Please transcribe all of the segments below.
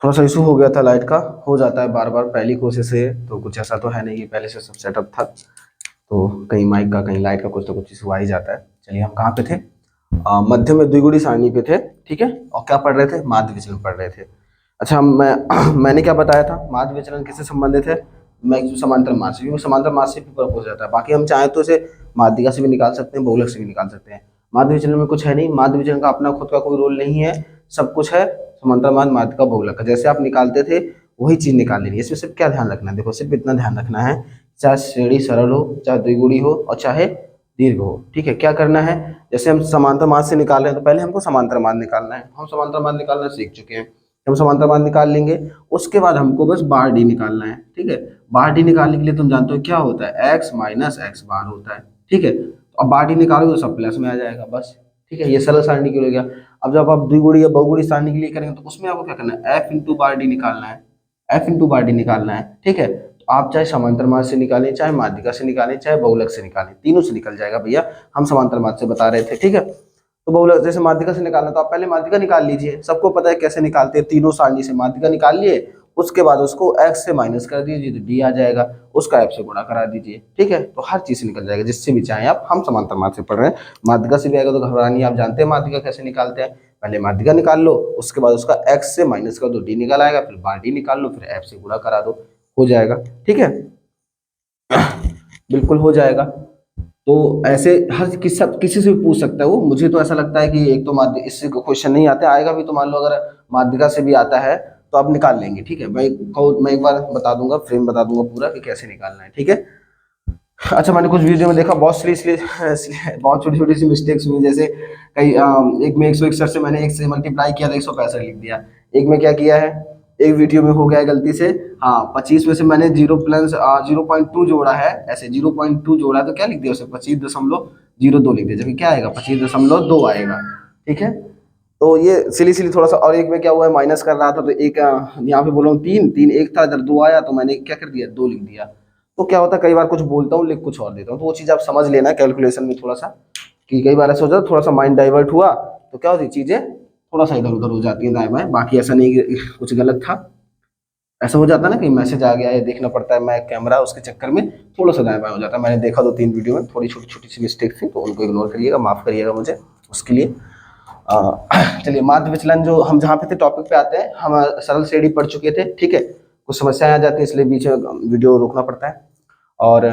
थोड़ा सा इशू हो गया था लाइट का, हो जाता है बार बार, पहली कोशिश से, तो कुछ ऐसा तो है नहीं कि पहले से सब सेटअप था, तो कहीं माइक का कहीं लाइट का कुछ तो कुछ इशू आ ही जाता है। चलिए, हम कहाँ पे थे? मध्य में द्विगुणी सारणी पे थे, ठीक है। और क्या पढ़ रहे थे? माध्य विचलन पढ़ रहे थे। अच्छा, मैंने क्या बताया था? माध्य विचलन किससे संबंधित है? मैक्सिमम समांतर मास से, क्योंकि समांतर मास से पेपर पूछ जाता है। बाकी हम चाहें तो इसे माध्यिका से भी निकाल सकते हैं, बहुलक से भी निकाल सकते हैं। माध्य विचलन में कुछ है नहीं, माध्य विचलन का अपना खुद का कोई रोल नहीं है, सब कुछ है समांतर मान, माध्यिका, बहुलक का। जैसे आप निकालते थे वही चीज निकाल लेनी है। इसमें सिर्फ क्या ध्यान रखना है? देखो, सिर्फ इतना ध्यान रखना है, चाहे श्रेणी सरल हो, चाहे द्विगुणी हो, और चाहे दीर्घ हो, ठीक है। क्या करना है? जैसे हम समांतर मान से निकाल रहे हैं, तो पहले हमको समांतर मान निकालना है। हम समांतर मान निकालना सीख चुके हैं, हम समांतर मान निकाल लेंगे। उसके बाद हमको बस बार डी निकालना है, ठीक है। बार डी निकालने के लिए तुम जानते हो क्या होता है? एक्स माइनस एक्स बार होता है, ठीक है। तो अब बार डी निकालोगे तो सब प्लस में आ जाएगा, बस, ठीक है। ये सरल सारणी के लिए हो गया। अब जब आप द्विगुणी या बहुगुणी सारणी के लिए करेंगे, तो उसमें आपको क्या करना है? एफ इंटू बार डी निकालना है, एफ इंटू बार डी निकालना है, ठीक है। तो आप चाहे समांतर मार्ग से निकालें, चाहे माध्यिका से निकालें, चाहे बहुलक से निकालें, तीनों से निकल जाएगा भैया। हम समांतर मार्ग से बता रहे थे, ठीक है। तो बहुलक जैसे माध्यिका से निकालना, तो आप पहले माध्यिका निकाल लीजिए। सबको पता है कैसे निकालते हैं, तीनों सारणी से माध्यिका निकाल लिए, उसके बाद उसको एक्स से माइनस कर दीजिए तो डी आ जाएगा, उसका एफ से गुणा करा दीजिए, ठीक है। तो हर चीज से निकल जाएगा, जिससे भी चाहे आप। हम समांतर मार्ग से पढ़ रहे हैं, माध्यिका से भी आएगा तो घबरानी, आप जानते हैं माध्यिका कैसे निकालते हैं। पहले माध्यिका निकाल लो, उसके बाद उसका एक्स से माइनस कर दो, डी निकल आएगा, फिर बार डी निकाल लो, फिर एफ से गुणा करा दो, हो जाएगा, ठीक है। बिल्कुल हो जाएगा। तो ऐसे हर किसी से भी पूछ सकता है वो। मुझे तो ऐसा लगता है कि एक तो माध्य इससे क्वेश्चन नहीं आते, आएगा भी तो मान लो अगर माध्यिका से भी आता है तो आप निकाल लेंगे, ठीक है। मैं एक बार बता दूंगा, फ्रेम बता दूंगा पूरा कि कैसे निकालना है, ठीक है। अच्छा, मैंने कुछ वीडियो में देखा, बहुत बहुत छोटी छोटी सी मिस्टेक्स हुई। जैसे कई एक में 161 से मैंने एक से मल्टीप्लाई किया था 165 लिख दिया। एक में क्या किया है, एक वीडियो में हो गया है गलती से, हाँ 25 में से मैंने 0.2 जोड़ा है, ऐसे 0.2 जोड़ा है, तो क्या लिख दिया उसे? 25.02 लिख दिया, जबकि क्या आएगा? 25.2 आएगा, ठीक है। तो ये सिली सिली थोड़ा सा। और एक में क्या हुआ है, माइनस कर रहा था, तो एक यहाँ पे बोला हूँ तीन तीन, एक था इधर, दो आया, तो मैंने क्या कर दिया? दो लिख दिया। तो क्या होता है, कई बार कुछ बोलता हूँ लिख कुछ और देता हूँ, तो वो चीज़ आप समझ लेना कैलकुलेशन में थोड़ा सा, कि कई बार ऐसा हो जाता है थोड़ा सा माइंड डाइवर्ट हुआ, तो क्या होती है चीज़ें थोड़ा सा इधर उधर हो जाती है, दाएं बाएं। बाकी ऐसा नहीं कि कुछ गलत था, ऐसा हो जाता है ना कि मैसेज आ गया है, देखना पड़ता है मैं कैमरा, उसके चक्कर में थोड़ा सा दाएं बाएं हो जाता है। मैंने देखा 2-3 वीडियो में थोड़ी छोटी छोटी सी मिस्टेक थी, तो उनको इग्नोर करिएगा, माफ करिएगा मुझे उसके लिए। चलिए, माध्य विचलन जो हम जहाँ पे थे टॉपिक पे आते हैं। हम सरल श्रेणी पढ़ चुके थे, ठीक है। कुछ समस्याएं आ जाती है, इसलिए बीच में वीडियो रोकना पड़ता है, और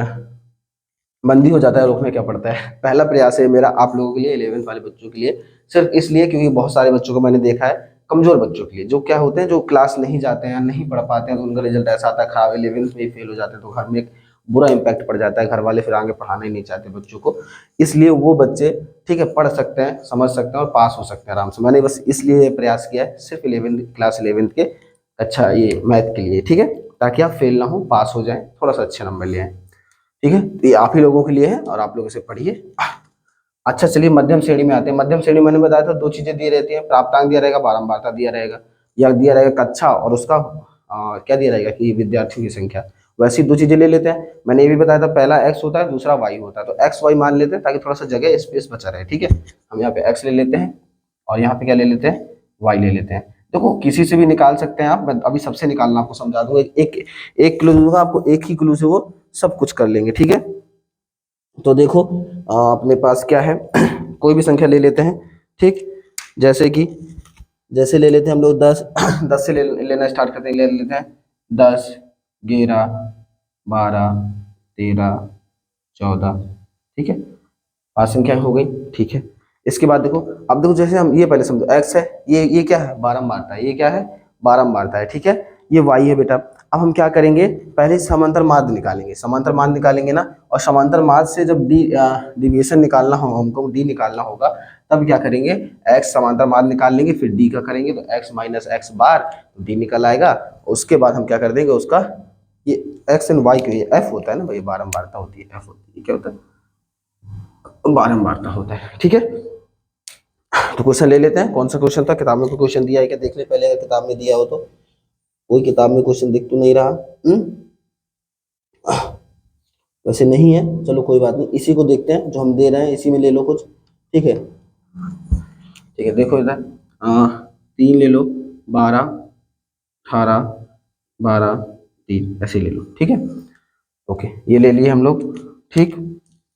बंदी हो जाता है, रोकने क्या पड़ता है। पहला प्रयास है मेरा आप लोगों के लिए, 11th वाले बच्चों के लिए, सिर्फ इसलिए क्योंकि बहुत सारे बच्चों को मैंने देखा है, कमजोर बच्चों के लिए, जो क्या होते हैं, जो क्लास नहीं जाते हैं, नहीं पढ़ पाते हैं, तो उनका रिजल्ट ऐसा आता है खराब, 11th में ही फेल हो जाते हैं, तो घर में एक बुरा इंपैक्ट पड़ जाता है, घर वाले फिर आगे पढ़ाना ही नहीं चाहते बच्चों को। इसलिए वो बच्चे, ठीक है, पढ़ सकते हैं, समझ सकते हैं और पास हो सकते हैं आराम से। मैंने बस इसलिए ये प्रयास किया है, सिर्फ 11th क्लास 11th के, अच्छा ये मैथ के लिए, ठीक है, ताकि आप फेल ना हो, पास हो जाएं, थोड़ा सा अच्छे नंबर ले आए, ठीक है। तो ये आप ही लोगों के लिए है और आप लोग इसे पढ़िए। अच्छा, चलिए मध्यम श्रेणी में आते हैं। मध्यम श्रेणी मैंने बताया था दो चीजें दी रहती हैं, प्राप्तांक दिया रहेगा, बारंबारता दिया रहेगा, या दिया रहेगा कक्षा, और उसका क्या दिया रहेगा कि विद्यार्थियों की संख्या। वैसी दो चीजें ले लेते हैं। मैंने ये भी बताया था, पहला एक्स होता है, दूसरा वाई होता है, तो एक्स वाई मान लेते हैं ताकि थोड़ा सा जगह स्पेस बचा रहे, ठीक है। हम यहाँ पे एक्स ले लेते हैं और यहाँ पे क्या ले लेते हैं? वाई ले लेते हैं। देखो, किसी से भी निकाल सकते हैं आप, मैं अभी सबसे निकालना आपको समझा दूंगा। एक एक क्लू दूंगा आपको, एक ही क्लू से वो सब कुछ कर लेंगे, ठीक है। तो देखो, अपने पास क्या है, कोई भी संख्या ले लेते हैं, ठीक। जैसे कि जैसे ले लेते हैं हम लोग 10, 10 से लेना स्टार्ट करते हैं, ले लेते हैं 10, 11, 12, 13, 14, ठीक है। 5 संख्या हो गई, ठीक है। इसके बाद देखो, अब देखो, जैसे हम ये पहले समझो, एक्स है, ये क्या है? बारंबारता है। ये क्या है? बारंबारता है, ठीक है। ये वाई है बेटा। अब हम क्या करेंगे, पहले समांतर माध्य निकालेंगे, समांतर माध्य निकालेंगे ना, और समांतर माध्य से जब डिविएशन निकालना हो, हमको डी निकालना होगा, तब क्या करेंगे, एक्स समांतर माध्य निकाल लेंगे, फिर डी का करेंगे, तो एक्स माइनस एक्स बार, तो डी निकल आएगा। उसके बाद हम क्या कर देंगे, उसका ये एक्स एंड वाई के लिए एफ होता है ना भाई, बारंबारता होती है, एफ होती है, क्या होता है? बारंबारता होता है, ठीक है। तो क्वेश्चन ले लेते हैं। कौन सा क्वेश्चन था? किताब में कोई क्वेश्चन दिया है क्या? देख ले पहले, अगर किताब में दिया हो तो। कोई किताब में क्वेश्चन दिख तो नहीं रहा। वैसे नहीं है, चलो कोई बात नहीं, इसी को देखते हैं जो हम दे रहे हैं, इसी में ले लो कुछ, ठीक है। ठीक है, देखो इधर 3 ले लो, 12, 18 12 3 ऐसे ले लो, ठीक है। ओके, ये ले लिए हम लोग, ठीक।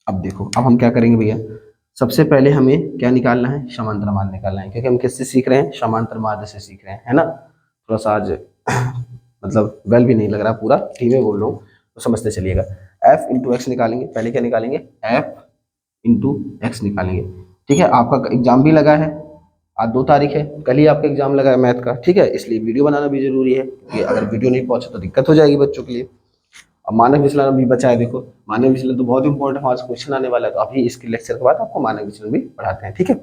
अब देखो, अब हम क्या करेंगे भैया, सबसे पहले हमें क्या निकालना है, समांतर मार्ग निकालना है, क्योंकि हम किससे सीख रहे हैं, समांतर मार्ग से सीख रहे हैं, है ना। थोड़ा सा आज मतलब वेल भी नहीं लग रहा, पूरा धीमे बोल रहा हूँ तो समझते चलिएगा। एफ इंटू एक्स निकालेंगे, पहले क्या निकालेंगे, एफ इंटू एक्स निकालेंगे, ठीक है। आपका एग्जाम भी लगा है, आज 2 तारीख है, कल ही आपका एग्जाम लगा है मैथ का, ठीक है, इसलिए वीडियो बनाना भी जरूरी है, क्योंकि अगर वीडियो नहीं पहुंचे तो दिक्कत हो जाएगी बच्चों के लिए। अब मानक विचलन अभी बचा है, देखो मानक विचलन तो बहुत इंपॉर्टेंट है, आज क्वेश्चन आने वाला है, तो अभी इसके लेक्चर के बाद आपको मानक विचलन भी पढ़ाते हैं, ठीक है।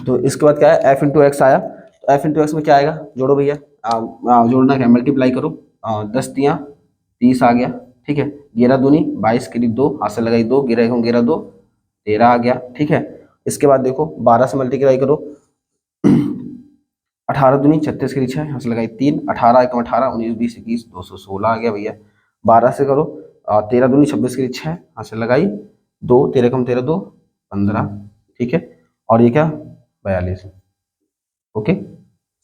तो इसके बाद क्या है, एफ इंटू एक्स आया, तो एफ इंटू एक्स में क्या आएगा, जोड़ो भैया, जोड़ना क्या, मल्टीप्लाई करो, 10 तियाँ 30 आ गया, ठीक है। 11 दूनी 22 करीब 2, हाथ से लगाई 2, गिरा 11 2 13 आ गया, ठीक है। इसके बाद देखो 12 से मल्टीप्लाई करो, 18 दूनी 36 करीब 6, हाथ से लगाई 3, 18 एकम 18 19 20 21 216 आ गया भैया। 12 से करो, 13 दूनी 26 करीब 6, हाथ से लगाई 2, 13 एकम 13 2 15, ठीक है। और ये क्या, 42। ओके,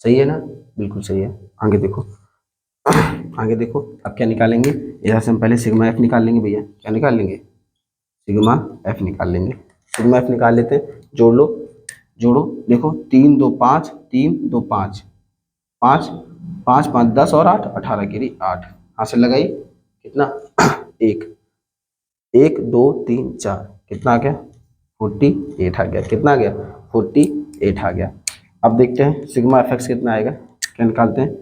सही है ना, बिल्कुल सही है। आगे देखो, आगे देखो, अब क्या निकालेंगे, यहाँ से हम पहले सिग्मा एफ निकाल लेंगे भैया, क्या निकाल लेंगे, सिग्मा एफ निकाल लेंगे। सिग्मा एफ निकाल लेते हैं, जोड़ लो, जोड़ो, देखो 3 2 5 3 2 5 5 5 5 10 और 8 18 गिरी 8, हाथ से लगाई कितना, 1 1 2 3 4, कितना आ गया, 48 आ गया, कितना आ गया, 48 आ गया। अब देखते हैं सिग्मा एफ एक्स कितना आएगा, क्या निकालते हैं,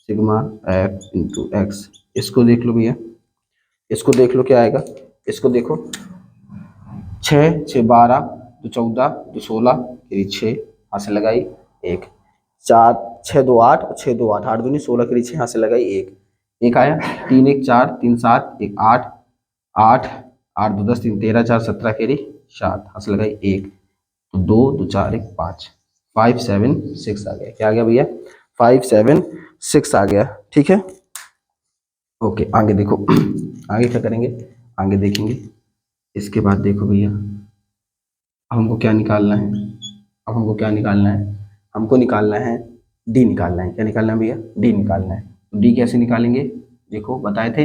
सिग्मा एफ इंटू एक्स, इसको देख लो भैया, इसको देख लो क्या आएगा, इसको देखो, 6 6 12 2 14 2 16 फिर 6, हाथ से लगाई 1, 4 6 2 8 और 6 2 8 8 दूनी 16 फिर 6, हाथ से लगाई 1 1 आया, 3 1 4 3 7 1 8 8 8 2 10 3 13 4 17 केरी 7, हाथ से लगाई 1, तो 2 2 4 1 5 5 7 6 आ गया, क्या आ गया भैया, 5 7 6 आ गया, ठीक है। ओके, आगे देखो, आगे क्या करेंगे, आगे देखेंगे, इसके बाद देखो भैया, हमको क्या निकालना है, अब हमको क्या निकालना है, हमको निकालना है डी निकालना है, क्या निकालना है भैया, डी निकालना है। तो डी कैसे निकालेंगे, देखो बताए थे,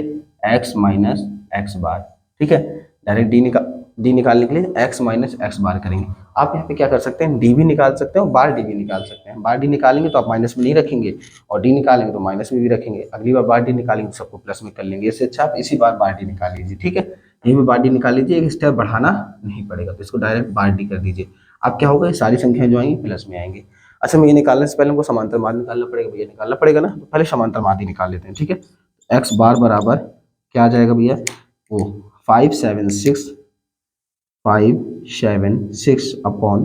एक्स माइनस एक्स बार, ठीक है। डायरेक्ट डी निकालने के लिए एक्स माइनस एक्स बार करेंगे। आप यहाँ पे क्या कर सकते हैं, डी भी निकाल सकते हैं और बार डी भी निकाल सकते हैं। बार डी निकालेंगे तो आप माइनस में नहीं रखेंगे, और डी निकालेंगे तो माइनस में भी रखेंगे। अगली बार डी निकालेंगे तो सबको प्लस में कर लेंगे, इससे अच्छा आप इसी बार डी निकाल लीजिए, ठीक है। यहीं पे बार डी निकाल लीजिए, एक स्टेप बढ़ाना नहीं पड़ेगा, तो इसको डायरेक्ट बार डी कर दीजिए। अब क्या होगा, ये सारी संख्याएं जो आएंगी प्लस में आएंगी। अच्छा, मैं ये निकालने से पहले हमको समांतर मार्ग निकालना पड़ेगा भैया, निकालना पड़ेगा ना, तो पहले समांतर मार्ग ही निकाल लेते हैं, ठीक है। एक्स बार बराबर क्या आ जाएगा भैया, वो 576 अपॉन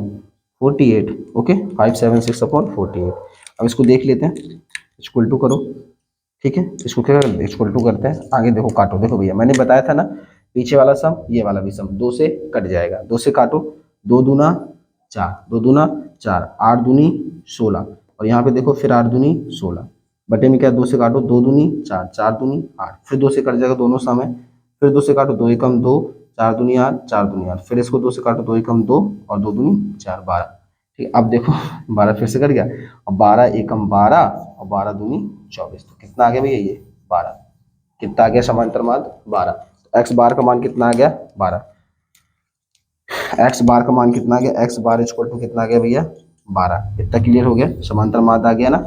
48, ओके, 576 अपॉन 48। अब इसको देख लेते हैं, इक्वल टू करो, ठीक है, इसको क्या इक्वल टू करते हैं, आगे देखो काटो, देखो भैया मैंने बताया था ना, पीछे वाला सम ये वाला भी सम 2 से कट जाएगा, 2 से काटो, 2 दूना 4 2 दूना 4 8 दूनी 16, और यहाँ पे देखो फिर 8 दूनी 16, बटे में क्या, 2 से काटो, 2 दूनी 4 4 दूनी 8, फिर 2 से कट जाएगा दोनों सम है, फिर 2 से काटो, 2 एकम 2 4 दूनी 8 4 दूनी 8, फिर इसको 2 से काटो, 2 एकम 2 और 2 दूनी 4 12, ठीक है। अब देखो 12 फिर से कट गया, और 12 एकम 12 और 12 दूनी 24, तो कितना आ गया भैया, ये 12, कितना आ गया समांतर मार्ग 12। तो एक्स बार का मान कितना आ गया, 12, एक्स बार का मान कितना आ गया, एक्स बार इक्वल टू कितना आ गया भैया, 12। इतना क्लियर हो गया, समांतर मार्ग आ गया ना,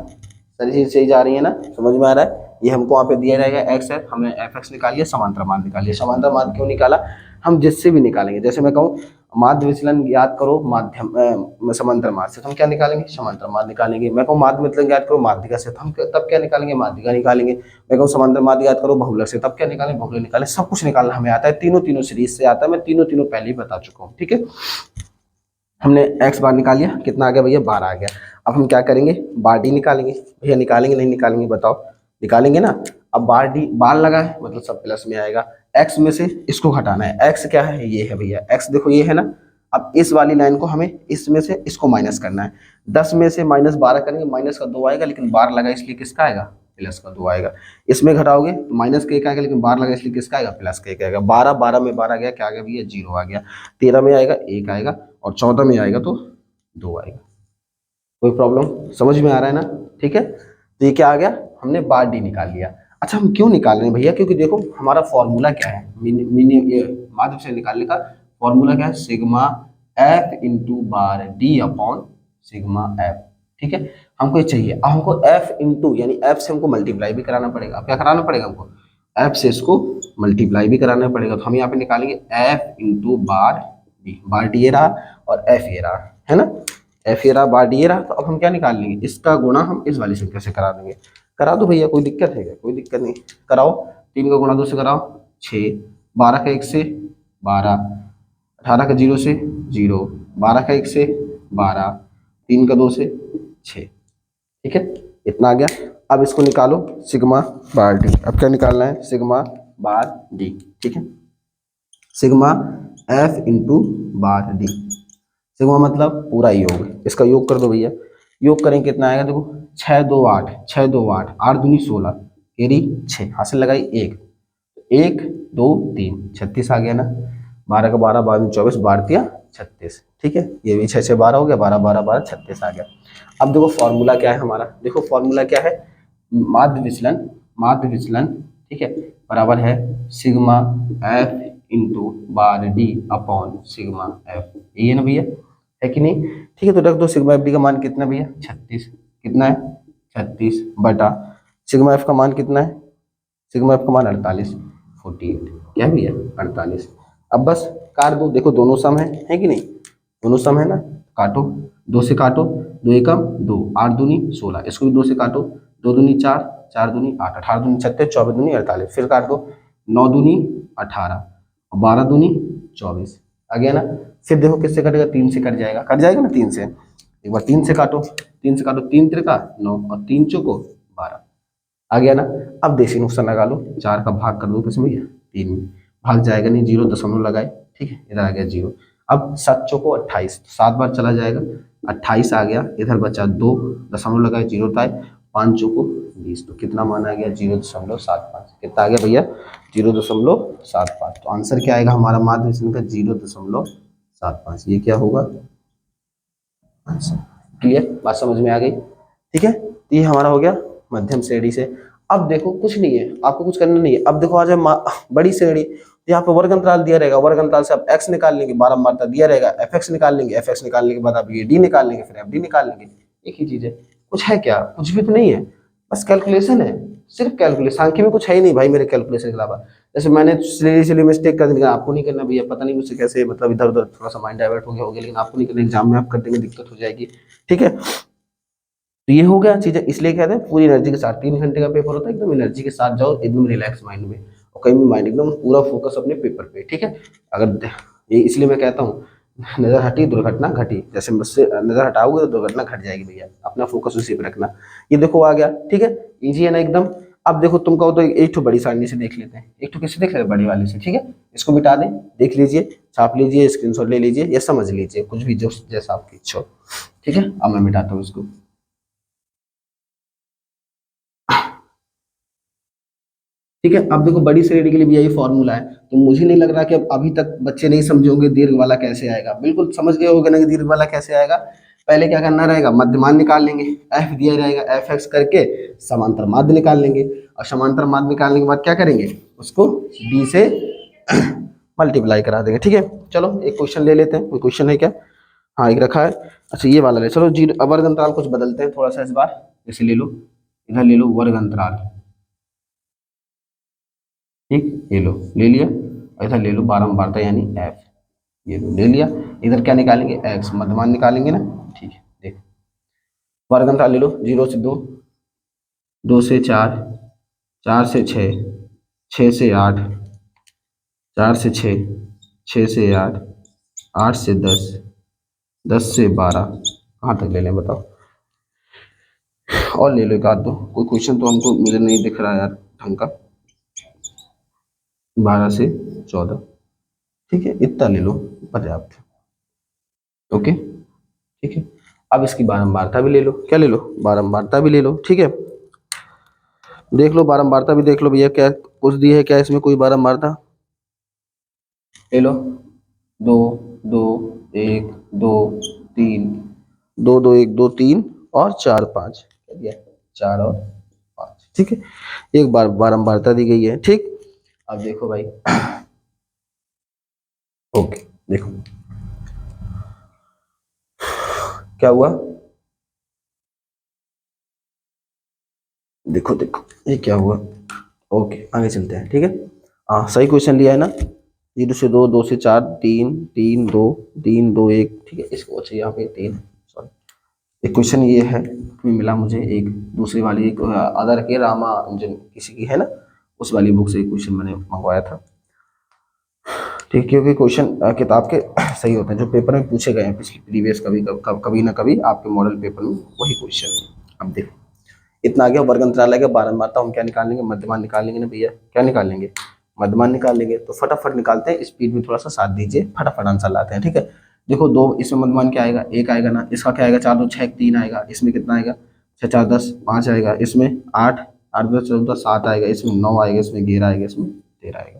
सारी चीज सही जा रही है ना, समझ में आ रहा है। ये हमको वहाँ पे दिया रहेगा एक्स है, हमने एफ एक्स निकाल लिया, समांतर मार्ग निकाल लिया। समांतर मार्ग क्यों निकाला, हम जिससे भी निकालेंगे, जैसे मैं कहूँ माध्य विचलन याद करो माध्यम समांतर मार्ग से, तो हम क्या निकालेंगे, समांतर मार्ग निकालेंगे। मैं कहूँ माध्य विचलन याद करो माध्यिका से, तो हम तब क्या निकालेंगे, माध्यिका निकालेंगे। मैं कहूँ समांतर मार्ग याद करो बहुलक से, तब क्या निकालेंगे, बहुलक निकालें। सब कुछ निकालना हमें आता है, तीनों सीरीज से आता है, मैं तीनों पहले ही बता चुका हूँ, ठीक है। हमने एक्स बार निकाल लिया, कितना आ गया भैया, 12 आ गया। अब हम क्या करेंगे, बार डी निकालेंगे भैया, निकालेंगे नहीं निकालेंगे बताओ, निकालेंगे ना। अब बार डी बार लगा है मतलब सब प्लस में आएगा, एक्स में से इसको घटाना है, एक्स क्या है, ये है भैया, एक्स देखो ये है ना। अब इस वाली लाइन को हमें इसमें से इसको माइनस करना है, 10 में से -12 करेंगे, माइनस का 2 आएगा, लेकिन बार लगा इसलिए किसका आएगा, प्लस का 2 आएगा। इसमें घटाओगे तो माइनस का 1 आएगा, लेकिन बार लगा इसलिए किसका आएगा, प्लस का 1 आएगा। 12 में 12 गया, क्या आ गया भैया, 0 आ गया। 13 में आएगा 1 आएगा, और 14 में आएगा तो 2 आएगा। कोई प्रॉब्लम, समझ में आ रहा है ना, ठीक है। तो ये क्या आ गया, हमने बार डी निकाल लिया। अच्छा हम क्यों निकाल रहे हैं भैया, क्योंकि देखो हमारा फॉर्मूला क्या है, ये माध्य से निकालने का फॉर्मूला क्या है, सिग्मा एफ इंटू बार डी अपॉन सिग्मा एफ। ठीक है, हमको ये चाहिए। अब हमको एफ इंटू यानी एफ से हमको मल्टीप्लाई भी कराना पड़ेगा। अब क्या कराना पड़ेगा हमको, एफ से इसको मल्टीप्लाई भी कराना पड़ेगा। तो हम यहाँ पे निकालेंगे एफ इंटू बार डी ये रहा और एफ ये रहा, है ना, एफ ये रहा बार डी ये रहा। तो अब हम क्या निकाल लेंगे, इसका गुणा हम इस वाली संख्या से करा देंगे। करा दो भैया, कोई दिक्कत है क्या, कोई दिक्कत नहीं, कराओ। 3 का गुणा 2 से कराओ 6, 12 का 1 से 12, 18 का 0 से 0, 12 का 1 से 12, 3 का 2 से 6। ठीक है, इतना आ गया। अब इसको निकालो सिग्मा बार डी। अब क्या निकालना है, सिग्मा बार डी। ठीक है, सिग्मा एफ इंटू बार डी। सिग्मा मतलब पूरा योग, इसका योग कर दो भैया। योग करेंगे कितना आएगा, देखो 6 2 8, 6 2 8, 8 दूनी 16, केरी 6, हासिल लगाई 1, 1 2 3, 36 आ गया ना। 12 का 12, 12 24, 12 36। ठीक है, ये भी 6 6 12 हो गया, 12 12 12 36 आ गया। अब देखो फॉर्मूला क्या है हमारा, देखो फॉर्मूला क्या है, माध्य विचलन, माध्य विचलन, ठीक है, बराबर है सिग्मा एफ इंटू बार डी अपॉन सिग्मा एफ। ये है ना भैया, है कि नहीं। ठीक है, तो रख दो सिग्मा एफ डी का मान कितना भैया 36, कितना है 36 बटा सिग्मा एफ का मान कितना है, सिग्मा एफ का मान 48, 48 क्या भैया 48। अब बस काट दो, देखो दोनों सम है कि नहीं, दोनों सम है ना, काटो, 2 से काटो, 2 एकम 2, 8 दूनी 16, इसको भी 2 से काटो, 2 दूनी 4, 4 दूनी 8, 18 दूनी 36, 24 दूनी 48, फिर काट दो, 9 दूनी 18, 12 दूनी 24 आ गया ना। फिर देखो किससे कटेगा, 3 से कट जाएगा, कट जाएगा ना 3 से। एक बार 3 से काटो, 3 से काटो, 3 त्रिका 9 और 3 चौको 12 आ गया ना। अब देसी नुस्खा लगा लो, 4 का भाग कर दो किसमें, 3 में, भाग जाएगा नहीं, 0 दशमलव लगाए, ठीक है, इधर आ गया 0। अब 7 चौको 28, 7 बार चला जाएगा, 28 आ गया, इधर बचा 2 दशमलव लगाए, 0 था, 5 चौको 20, तो कितना मान आ गया 0.75। कितना आ गया भैया 0.75। तो आंसर क्या आएगा हमारा माध्य विचलन का 0.75। ये क्या होगा आंसर। क्लियर, बात समझ में आ गई। ठीक है, तो ये हमारा हो गया मध्यम श्रेणी से। अब देखो कुछ नहीं है, आपको कुछ करना नहीं है। अब देखो आ जाए बड़ी श्रेणी, तो यहाँ पे वर्ग अंतराल दिया रहेगा, वर्ग अंतराल से आप x निकाल लेंगे, बारंबारता दिया रहेगा, fx निकाल लेंगे, fx निकालने के बाद आप ये d निकाल लेंगे, फिर fd निकाल लेंगे। एक ही चीज है, कुछ है क्या, कुछ भी तो नहीं है, बस कैलकुलेशन है, सिर्फ कैलकुलेशन। सांख्य में कुछ है ही नहीं भाई मेरे कैलकुलेशन के अलावा। जैसे मैंने सिली मिस्टेक कर दी, आपको नहीं करना भैया, पता नहीं मुझसे कैसे, मतलब इधर उधर थोड़ा सा माइंड डाइवर्ट हो गया, लेकिन आपको नहीं करना, एग्जाम में आप कर देंगे दिक्कत हो जाएगी। ठीक है, तो ये हो गया चीजें, इसलिए कहते हैं पूरी एनर्जी के साथ, 3 घंटे का पेपर होता है, एकदम एनर्जी के साथ जाओ, एकदम रिलैक्स माइंड में, और कहीं भी माइंड एकदम पूरा फोकस अपने पेपर पे। ठीक है, अगर ये इसलिए मैं कहता हूँ नजर हटी दुर्घटना घटी, जैसे मुझसे नजर हटाओगे तो दुर्घटना घट जाएगी भैया, अपना फोकस उसी पे रखना। ये देखो आ गया, ठीक है, इजी है ना एकदम। अब देखो तुम कहो तो एक ठो बड़ी सारणी से देख लेते हैं, एक ठो किससे देख लेते हैं, बड़ी वाले से। ठीक है, इसको मिटा दें, देख लीजिए, छाप लीजिए, स्क्रीनशॉट ले लीजिए, या समझ लीजिए, कुछ भी जो जैसा आपकी इच्छा हो। ठीक है, अब मैं मिटाता हूँ इसको। ठीक है, अब देखो बड़ी श्रेणी के लिए भी यही फॉर्मूला है, तो मुझे नहीं लग रहा कि अब अभी तक बच्चे नहीं समझे होंगे दीर्घ वाला कैसे आएगा। बिल्कुल समझ गए होंगे ना कि दीर्घ वाला कैसे आएगा। पहले क्या करना रहेगा, मध्यमान निकाल लेंगे, एफ दिया रहेगा, एफ एक्स करके समांतर माध्य निकाल लेंगे, और समांतर माध्य निकालने के बाद क्या करेंगे, उसको डी से मल्टीप्लाई करा देंगे। ठीक है, चलो एक क्वेश्चन ले लेते हैं, कोई क्वेश्चन है क्या, हाँ एक रखा है। अच्छा ये वाला ले, चलो जी वर्ग अंतराल कुछ बदलते हैं थोड़ा सा इस बार, जैसे ले लो, इधर ले लो वर्ग अंतराल, ठीक, ये लो ले लिया, इधर ले लो बारंबारता यानी एफ, ये लो ले लिया। इधर क्या निकालेंगे, एक्स, मध्यमान निकालेंगे ना। ठीक है, देखो वर्ग अंतराल ले लो, 0 से 2, 2 से 4, 4 से 6, 6 से 8, 4 से 6, 6 से 8, 8 से 10, 10 से 12, कहाँ तक ले लें बताओ, और ले लो एक आध दो, कोई क्वेश्चन तो हमको मुझे नहीं दिख रहा यार ढंग का, 12 से 14, ठीक है, इतना ले लो पर्याप्त। ओके, ठीक है, अब इसकी बारंबारता भी ले लो, क्या ले लो, बारंबारता भी ले लो। ठीक है, देख लो बारंबारता भी देख लो भैया, क्या कुछ दी है क्या इसमें, कोई बारंबारता ले लो, 2 2 1 2 3, 2 2 1 2 3 और 4 5 क्या दिया, 4 और 5, ठीक है। एक बार बारंबारता दी गई है, ठीक। अब देखो भाई, ओके, देखो क्या हुआ, देखो देखो ये क्या हुआ। ओके, आगे चलते हैं, ठीक है। हाँ, सही क्वेश्चन लिया है ना। 0 से 2, 2 से 4, 3, 3 2, 3 2 1, ठीक है। इसको अच्छा यहाँ पे 3, सॉरी। एक क्वेश्चन ये है कि मिला मुझे, एक दूसरी वाली, एक अदर के रामानुजन किसी की है ना, उस वाली बुक से एक क्वेश्चन मैंने मंगवाया था, ठीक। क्योंकि क्वेश्चन किताब के सही होते हैं, जो पेपर में पूछे गए हैं पिछले प्रीवियस, कभी ना कभी आपके मॉडल पेपर में वही क्वेश्चन है। अब देखो, इतना आ गया वर्ग अंतराल आ गया, बारंबारता हम क्या निकालेंगे, मध्यमान निकालेंगे ना भैया, क्या निकालेंगे, मध्यमान निकालेंगे। तो फटाफट निकालते हैं, स्पीड में थोड़ा सा साथ दीजिए, फटाफट आंसर लाते हैं, ठीक है। देखो, दो, इसमें मध्यमान क्या आएगा, एक आएगा ना, इसका क्या आएगा, 4 2 6 3 आएगा, इसमें कितना आएगा, 6 4 10 5 आएगा, इसमें 8 8 10 14 7 आएगा, इसमें 9 आएगा, इसमें 11 आएगा, इसमें 13 आएगा,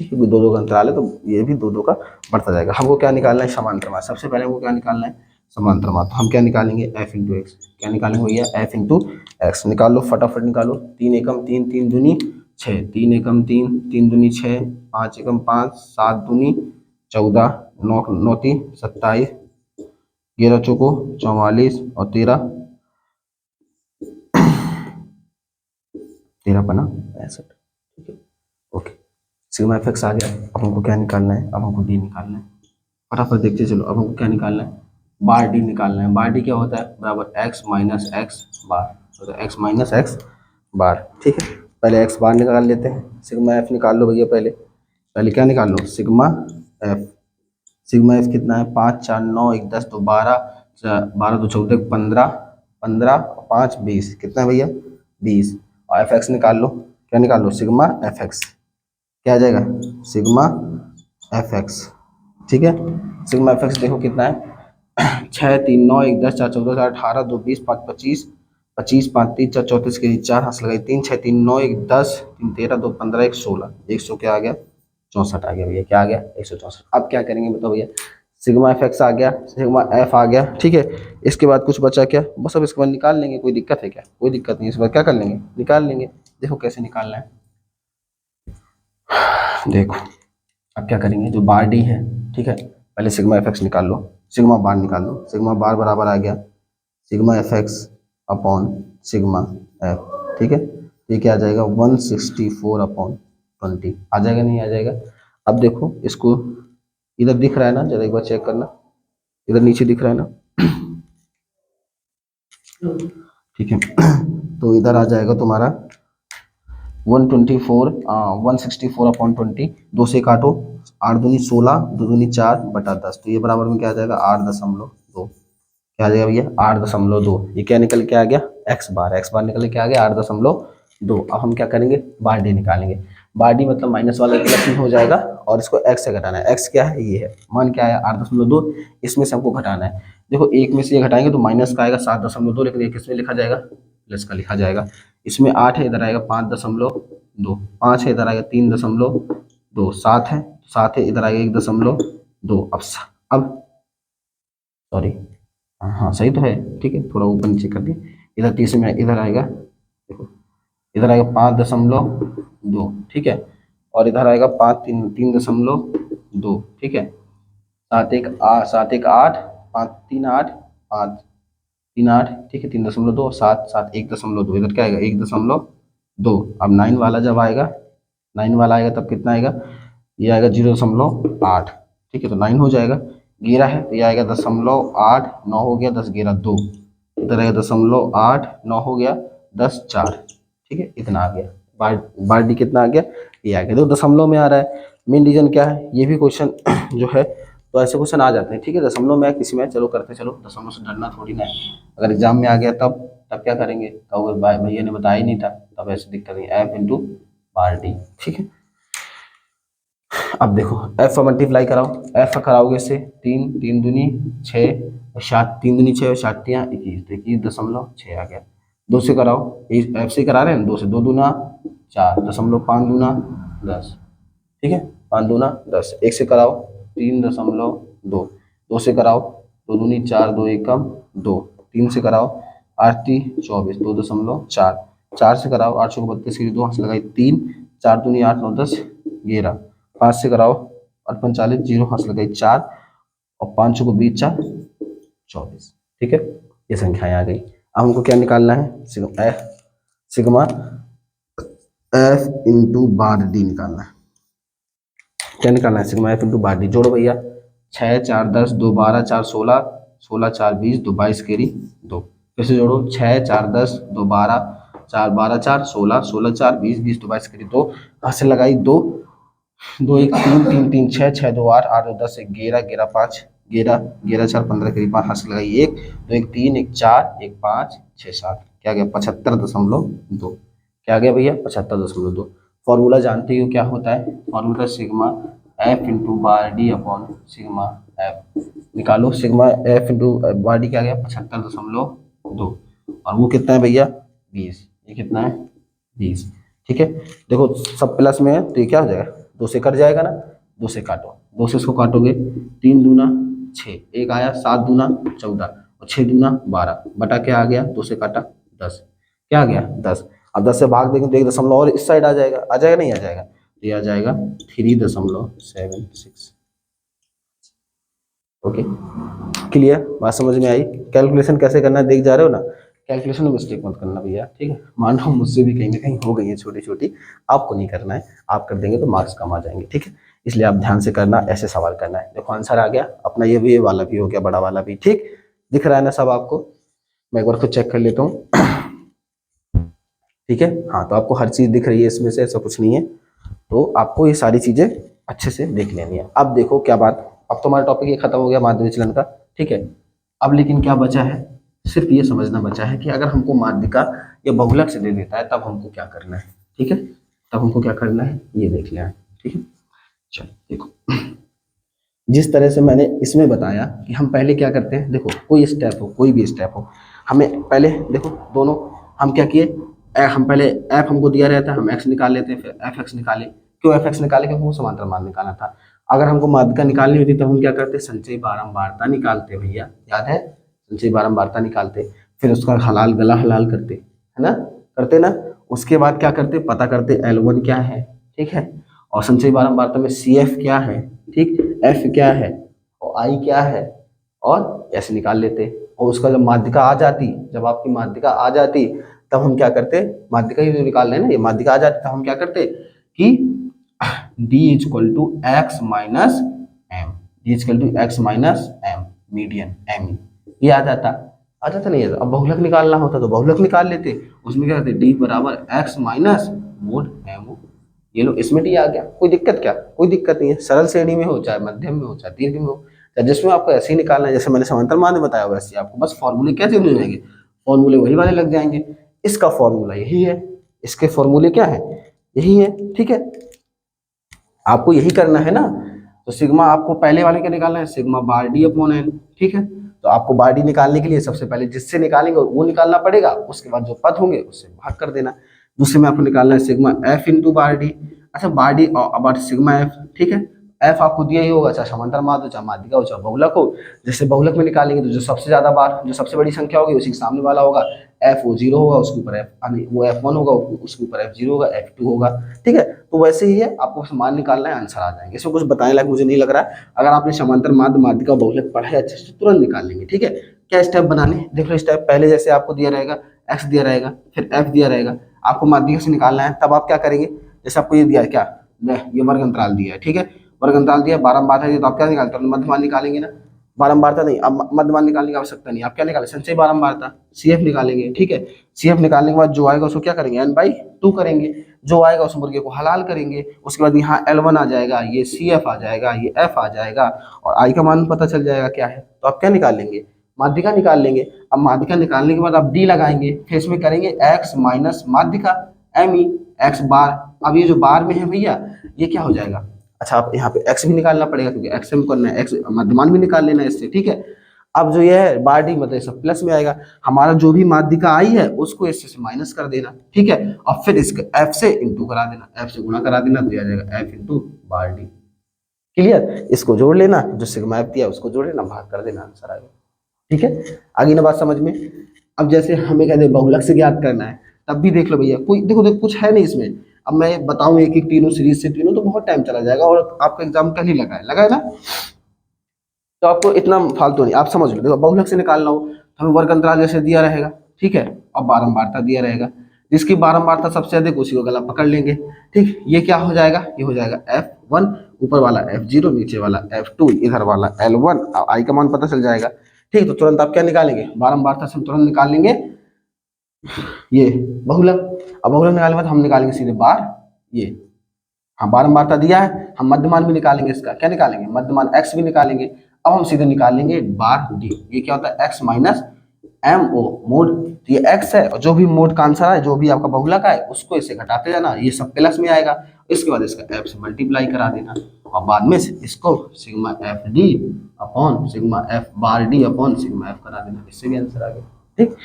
ठीक है। दो दो का अंतराल है, तो ये भी दो दो का बढ़ता जाएगा। हमको क्या निकालना है, समांतर मान। सबसे पहले हमको क्या निकालना है, समांतर मान। तो हम क्या निकालेंगे, एफ इंटू एक्स। क्या निकालेंगे भैया, एफ इंटू एक्स। निकाल लो, फटाफट निकालो। 3 एकम 3, 3 दूनी 6, 3 एकम 3, 3 दूनी 6, 5 एकम 5, 7 दूनी 14, 9 9 3 27, 11 चौको 44 और 13 13 पना 65, ठीक है। ओके, सिग्मा एफ एक्स आ गया। अब हमको क्या निकालना है, अब हमको डी निकालना है। फटाफट देखते चलो, अब हमको क्या निकालना है, बार डी निकालना है। बार डी क्या होता है, बराबर एक्स माइनस एक्स बार, तो एक्स माइनस एक्स बार, ठीक है। पहले एक्स बार निकाल लेते हैं, सिग्मा एफ निकाल लो भैया। पहले पहले क्या निकाल लो, सिग्मा एफ। सिग्मा एफ कितना है, 5 4 9 1 10 2 12, 12 2 14 15, 15 5 20, कितना है भैया, 20। और एफ एक्स निकाल लो। क्या निकाल लो, सिग्मा एफ एक्स। क्या आ जाएगा, सिग्मा एफ एक्स, ठीक है। सिग्मा एफ एक्स देखो कितना है, 6 3 9 1 10 4 14 4 18 2 20 5 25, 25 5 3 4 34 के 4 हाथ लगाई, 3 6 3 9 1 10 3 13 2 15 1 16, 100 क्या आ गया, 64 आ गया भैया। क्या आ गया, 164। अब क्या करेंगे बताओ भैया, सिग्मा एफ एक्स आ गया, सिग्मा एफ आ गया, ठीक है। इसके बाद कुछ बचा क्या, बस अब इसके बाद निकाल लेंगे। कोई दिक्कत है क्या, कोई दिक्कत नहीं। इसके बाद क्या कर लेंगे, निकाल लेंगे। देखो कैसे निकालना है, देखो अब क्या करेंगे, जो बार डी है, ठीक है, पहले सिग्मा एफ एक्स निकाल लो, सिग्मा बार निकाल लो। सिग्मा बार बराबर आ गया sigma F x upon sigma F, ठीक है। ये क्या आ जाएगा, 164 अपॉन 20 आ जाएगा, नहीं आ जाएगा। अब देखो इसको, इधर दिख रहा है ना, जरा एक बार चेक करना, इधर नीचे दिख रहा है ना, ठीक है। तो इधर आ जाएगा तुम्हारा 124, 164 अपॉन 20, 2 से काटो, 8 दूनी 16, 2 दूनी 4 बटा 10, तो ये बराबर में क्या आ जाएगा, 8.2। क्या आ जाएगा भैया, 8.2। ये क्या निकल के आ गया, एक्स बार। एक्स बार निकल के आ गया 8.2। अब हम क्या करेंगे, बार डी निकालेंगे। बार डी मतलब माइनस वाला प्लस में हो जाएगा, और इसको एक्स से घटाना है। एक्स क्या है, ये है, मान क्या है 8.2, इसमें से हमको घटाना है। देखो एक में से ये घटाएंगे तो माइनस का आएगा 7.2, लेकिन ये किसमें लिखा जाएगा, प्लस का लिखा जाएगा। इसमें 8 है, इधर आएगा 5.2, 5 है, इधर आएगा 3.2, 7 है, 7 है, इधर आएगा 1.2। अब सॉरी, हाँ सही तो है, ठीक है, थोड़ा ऊपर नीचे कर दिए। इधर तीसरे में इधर आएगा, देखो इधर आएगा 5.2, ठीक है। और इधर आएगा 3.2, ठीक है। 7 1 8, 5 3 8, 5 3 8, ठीक है। 3.2 7 7 1.2, इधर क्या आएगा 1.2। अब 9 वाला जब आएगा, 9 वाला आएगा तब कितना आएगा, ये आएगा 0.8, ठीक है। तो 9 हो जाएगा। 11 है तो ये आएगा 0.8, 9 हो गया, 10 11 2, इधर आएगा 0.8, 9 हो गया, 10 4, ठीक है। इतना आ गया। बार डी कितना आ गया, ये आ गया। तो दशमलव में आ रहा है। मेन रीजन क्या है, ये भी क्वेश्चन जो है, तो ऐसे क्वेश्चन आ जाते हैं, ठीक है। दशमलव में किसी में, चलो करते चलो, दशमलव से डरना थोड़ी ना है। अगर एग्जाम में आ गया तब क्या करेंगे, कहोगे भाई भैया ने बताया ही नहीं था, तब ऐसी दिक्कत नहीं। एफ इंटू बार डी, ठीक है। अब देखो एफ मल्टीप्लाई कराओ, एफ कराओगे इससे, 3 3 दूनी 6 7, 3 दूनी 6 7 21, तो 21.6 आ गया। 2 से कराओ, एफ से करा रहे हैं, 2 से 2 दूना 4, 5 दूना 10, ठीक है, 5 दूना 10। 1 से कराओ 3.2, 2 से कराओ, 2 दूनी 4 2 एकम 2, 3 से कराओ 8 3 24, 2.4, 4 से कराओ 8 को 32 की 2 हाथ लगाई 3, 4 दूनी 8 9 10 11, 5 से कराओ 8 45 0 हाथ लगाई 4 और 5 को 20 4 24। ठीक है, ये संख्याएं आ गई। अब हमको क्या निकालना है, सिग्मा एफ इंटू बार डी निकालना है। क्या निकालना है, सिग्मा एफ इंटू बार डी। जोड़ो भैया, 6 4 10 2 12 4 16, 16 4 20 2 22 केरी 2। फिर से जोड़ो, 6 4 10 2 12 4 12 4 16, 16 4 20 20 2 22 केरी 2। हाथ से लगाई 2 2 1 3 3 3 6 6 2 8 8 2 10 11 11 5 11 11 4 15 केरी 5। हाथ से लगाई 1 2 1 3 1 4 1 5 6 7, क्या गया 75.2। क्या गया भैया 75.2। फॉर्मूला जानते हो क्या होता है, फॉर्मूला सिग्मा एफ इंटू बार डी अपॉन सिग्मा एफ। निकालो, सिग्मा एफ इंटू बार डी क्या गया 75.2, और वो कितना है भैया 20। ये कितना है 20। ठीक है, देखो सब प्लस में है तो ये क्या हो जाएगा 2 से कट जाएगा ना, 2 से काटो, 2 से इसको काटोगे 3 दूना 6, एक आया 7 दूना 14 और 6 दूना 12, बटा क्या आ गया 2 से काटा 10, क्या आ गया 10। अब 10 से भाग देंगे तो 1 दशमलव और इस साइड आ जाएगा, आ जाएगा नहीं आ जाएगा, तो ये आ जाएगा 3.76। ओके, क्लियर, बात समझ में आई। कैलकुलेशन कैसे करना है देख जा रहे हो ना, कैलकुलेशन में मिस्टेक मत करना भैया, ठीक है। मान लो मुझसे भी कहीं ना कहीं हो गई है छोटी छोटी, आपको नहीं करना है, आप कर देंगे तो मार्क्स कम आ जाएंगे, ठीक है। इसलिए आप ध्यान से करना, ऐसे सवाल करना है। देखो आंसर आ गया अपना, ये वाला भी हो गया, बड़ा वाला भी, ठीक दिख रहा है ना सब आपको। मैं एक बार खुद चेक कर लेता हूँ, ठीक है। हाँ, तो आपको हर चीज दिख रही है इसमें से, ऐसा कुछ नहीं है। तो आपको ये सारी चीजें अच्छे से देख लेनी है। अब देखो क्या बात, अब तो हमारा टॉपिक ये खत्म हो गया माध्य विचलन का, ठीक है। अब लेकिन क्या बचा है, सिर्फ ये समझना बचा है कि अगर हमको माध्यिका या बहुलक से दे देता है तब हमको क्या करना है, ठीक है। तब हमको क्या करना है ये देख लेना है, ठीक है। चलो देखो, जिस तरह से मैंने इसमें बताया कि हम पहले क्या करते हैं, देखो कोई स्टेप हो, कोई भी स्टेप हो, हमें पहले देखो दोनों हम क्या किए, हम पहले एफ हमको दिया रहता है, हम एक्स निकाल लेते हैं, फिर एफ एक्स निकाले। क्यों एफ एक्स निकाले, क्योंकि हमको समांतर मान निकालना था। अगर हमको माध्यिका निकालनी होती तो हम क्या करते, संचयी बारंबारता निकालते भैया, याद है, संचयी बारंबारता निकालते, फिर उसका हलाल गला हलाल करते, है ना, करते ना। उसके बाद क्या करते, पता करते L1 क्या है, ठीक है, और संचयी बारंबारता में CF क्या है, ठीक, F क्या है और I क्या है, और ऐसे निकाल लेते। और उसका जब माध्यिका आ जाती, जब आपकी माध्यिका आ जाती तब हम क्या करते, माध्यिका ही तो निकाल रहे हैं ना, ये माध्यिका आ जाती तब हम क्या करते कि D equal to x minus M, D equal to x minus M, median M, ये आ जाता नहीं है। अब बहुलक निकालना होता तो बहुलक निकाल लेते, उसमें क्या करते डी बराबर एक्स माइनस मोड एम। ये लो, इसमें डी आ गया, कोई दिक्कत क्या, कोई दिक्कत नहीं है। सरल श्रेणी में हो चाहे मध्यम में हो चाहे दीर्घ में हो, चाहे जिसमें आपको ऐसे ही निकालना है, जैसे मैंने समांतर मान में बताया वैसे आपको बस फॉर्मूले क्या चेंज हो जाएंगे, फॉर्मूले वही वाले लग जाएंगे। इसका फॉर्मूला यही है, इसके फॉर्मूले क्या है, यही है, ठीक है। आपको यही करना है ना। तो सिग्मा आपको पहले वाले का निकालना है, सिग्मा बार डी अपॉन एन, ठीक है। तो आपको बार डी निकालने के लिए सबसे पहले जिससे निकालेंगे वो निकालना पड़ेगा, उसके बाद जो पद होंगे उससे भाग कर देना। दूसरे में आपको निकालना है सिग्मा एफ इंटू बार डी। अच्छा, बार डी और सिग्मा एफ, ठीक है। एफ आपको दिया ही होगा, चाहे समांतर माध्य हो, चाहे माध्यिका हो, चाहे बहुलक हो। जैसे बहुलक में निकालेंगे तो जो सबसे ज्यादा बार, जो सबसे बड़ी संख्या होगी उसी के सामने वाला होगा, एफ वो 0 होगा, उसके ऊपर एफ, वो F1 होगा, उसके ऊपर F0 होगा, F2 होगा, ठीक है। तो वैसे ही है, आपको मान निकालना है, आंसर आ जाएंगे। इसमें कुछ बताने लायक मुझे नहीं लग रहा है। अगर आपने समांतर माध्य माध्यिका बहुलक पढ़ा है अच्छे से तुरंत निकाल लेंगे, ठीक है। क्या स्टेप बनाने, देख लो स्टेप, पहले जैसे आपको दिया रहेगा एक्स दिया रहेगा, फिर एफ दिया रहेगा, आपको माध्यिका से निकालना है। तब आप क्या करेंगे, जैसे आपको ये दिया है, क्या ये वर्ग अंतराल दिया है, ठीक है, वर्ग अंतराल दिया, बारंबार है, तो आप क्या निकालते हैं, मध्यमान निकालेंगे ना। बारंबारता नहीं, अब मध्यमान निकालने की आवश्यकता नहीं, आप क्या निकालें, संचयी बारंबारता, CF निकालेंगे, ठीक है। CF निकालने के बाद जो आएगा उसको क्या करेंगे, n/2 करेंगे, जो आएगा उस मुर्गे को हलाल करेंगे। उसके बाद यहाँ L1 आ जाएगा, ये CF आ जाएगा, ये F आ जाएगा, और I का मान पता चल जाएगा क्या है। तो आप क्या निकाल लेंगे, माध्यिका निकाल लेंगे। अब माध्यिका निकालने के बाद आप D लगाएंगे, फिर इसमें करेंगे x माइनस माध्यिका ME x बार। अब ये जो बार में है भैया, ये क्या हो जाएगा, अच्छा आप यहाँ पे x भी निकालना पड़ेगा, क्योंकि x में करना है, x मध्यमान भी निकाल लेना है इससे, ठीक है। अब जो ये है बार डी मतलब सब प्लस में आएगा, हमारा जो भी माध्यिका आई है उसको इससे से माइनस कर देना, ठीक है। और फिर इसके f से इंटू करा देना, f से गुणा करा देना, तो आ जाएगा f इंटू बार डी। क्लियर, इसको जोड़ लेना, जो सिग्मा एफ दिया उसको जोड़ लेना, भाग कर देना, आंसर आएगा, ठीक है। आगे ना बात समझ में, अब जैसे हमें कहते हैं बहुलक से ज्ञात करना है, तब भी देख लो भैया, कोई देखो देखो कुछ है नहीं इसमें। अब मैं बताऊं एक एक तीनों सीरीज से तीनों, तो बहुत टाइम चला जाएगा, और आपका एग्जाम कल ही लगा है ना। तो आपको इतना फालतू नहीं, आप समझ लो। देखो बहुलक से निकालना हो तो हमें वर्ग अंतराल जैसे दिया रहेगा, ठीक है, और बारंबारता दिया रहेगा। जिसकी बारंबारता सबसे अधिक उसी को गला पकड़ लेंगे। ठीक, ये क्या हो जाएगा, ये हो जाएगा F1, ऊपर वाला F0, नीचे वाला F2, इधर वाला L1, आई का मान पता चल जाएगा। ठीक, तो तुरंत आप क्या निकालेंगे, बारंबारता से हम तुरंत निकाल लेंगे ये बहुलक। अब बहुलक निकालने के बाद हम निकालेंगे सीधे बार, ये, हाँ बारंबारता दिया है, हम मध्यमान भी निकालेंगे, इसका क्या निकालेंगे, मध्यमान x भी निकालेंगे। अब हम सीधे निकाल लेंगे बार डी। ये क्या होता है, x minus M O mode. तो ये x है, और जो भी मोड का आंसर है, जो भी आपका बहुलक का है, उसको इससे घटाते जाना, ये सब प्लस में आएगा। इसके बाद इसका f से मल्टीप्लाई करा देना, और बाद में इसको sigma F D upon sigma F bar D upon sigma F करा देना, इससे भी आंसर आ गया। ठीक,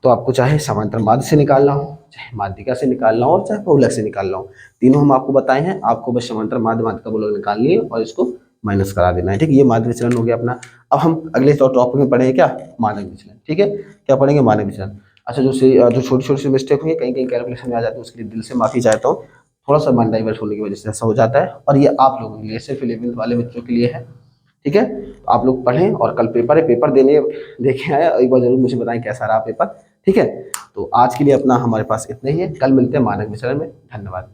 तो आपको चाहे समांतर माध्य से निकालना हो, चाहे माध्यिका से निकालना हो, और चाहे बहुलक से निकालना हो, तीनों हम आपको बताए हैं। आपको बस समांतर माध्य, माध्यिका, बहुलक निकालनी है और इसको माइनस करा देना है। ठीक, ये माध्य विचलन हो गया अपना। अब हम अगले टॉपिक में पढ़ेंगे क्या, मानक विचलन। ठीक है, क्या पढ़ेंगे, मानक विचलन। अच्छा, जो छोटी छोटी सी मिस्टेक हुई है, कहीं कहीं कैलकुलेशन में आ जाती है, उसके लिए दिल से माफी चाहता हूँ। थोड़ा सा मन डाइवर्ट होने की वजह से ऐसा हो जाता है, और ये आप लोगों के लिए, सिर्फ 11th वाले बच्चों के लिए है। ठीक है, तो आप लोग पढ़ें, और कल पेपर है, पेपर देने देखे आए, एक बार जरूर मुझे बताएं कैसा रहा पेपर। ठीक है, तो आज के लिए अपना हमारे पास इतना ही है, कल मिलते हैं मानक विचलन में। धन्यवाद।